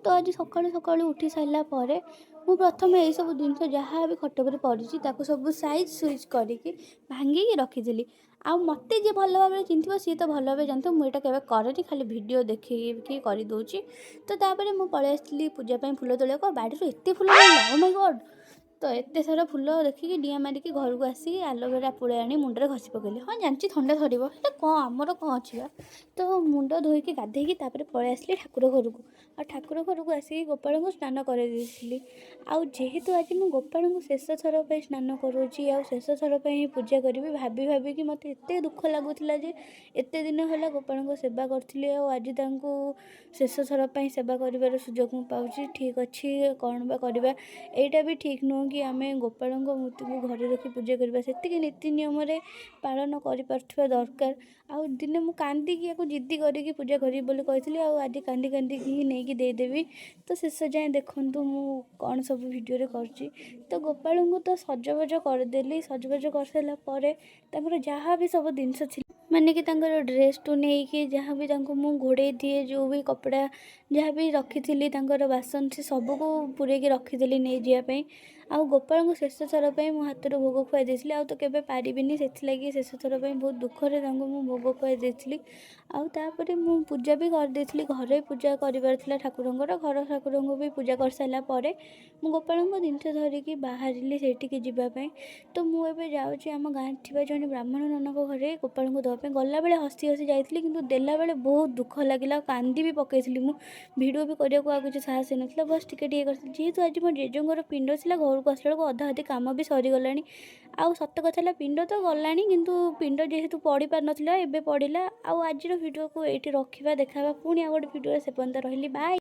तो आज सकाळୁ सकाळु उठी सारा पर मु प्रथम यही सब जिन जहाँ भी खट पर पड़ी सब साइज सुइज करके भांगिकी रखी आ मत जी भल भाव चिंथ सी तो भल भाव जानते मुझे केवे करे खाली वीडियो देखिए करदे तो तापर मुझे पलि आसली पूजापी फुल तोड़ा बाड़ी एत फुल ओ माय गॉड तो एत सारा फुल देखिकी डिया मारिकी घर को आसिक आलोवेरा पुले आनी मुंडे घसी पकड़ी हाँ जानची थंडा धरब कौन आमर कौन अच्छी तो मुंड धोईकी गाधेकी पलि आसली ठाकुर घर को आ ठाकुर घर को आसिक गोपाल को स्नान करदेली आजेतु आज मुझे गोपाल को शेष थर पर स्नान करुँची आ शेष थर पर पूजा करी भाभी भाविकी मत एत दुख लगुला एत दिन है गोपाल को सेवा करी आज शेष थर पर सेवा कर सुजोग मुझे ठीक अच्छी कौन बा करवा यहाँ भी ठीक नुह कि आम गोपाल मूर्ति को घर रखी पूजा करवा से नीति नियम पालन कर दरकार आउ दिने मु कांदिकी जिद्दी करके पूजा करी बोली कही आज कांदी कांदी ही नहीं देदेवी तो शेष जाए देखूँ मु कौन सब वीडियो कर तो गोपाल को तो सजबाज करदेली सजबाज कर सारापर जहाँ भी सब जिनस माने कि ड्रेस टू नहीं कि जहाँ भी मु घोड़े दिए जो भी कपड़ा जहाँ भी रखी थी बासन से सबको पूरे रखीदेली नहीं जावाई आउ गोपाल को शेष थर पर मो हाथ भोग खुआ देती आउ तो केवे पारिनी से शेष थर पर बहुत दुखरे भोग खुआ देती आउे मु पूजा भी करदे घरे पूजा कर ठाकुर घर ठाकुर को भी पूजा कर सारापर मु गोपाल को जिन धरिकी बाहर से जावाई तो मुझे जाऊँगी आम गाँव थी जो ब्राह्मण नन घरे गोपाल को दवाई गला बेले हसी हसी जाइली कि देला बेले बहुत दुख लगे कांदी भी पकई मु भिडियो भी करने को किसी साहस ना बस टिके जेहेतु आज मो जेजोर पिंड था घर को आसला अधा अधि कम भी सरीगला आउ सत कथा पिंड तो गला किंतु पिंड जेहेतु पढ़ी पार नाला एवं पढ़ला आज भिडियो को ये रखा देखा पुणी आ गए भिडियो से पर्यंत रही बाय।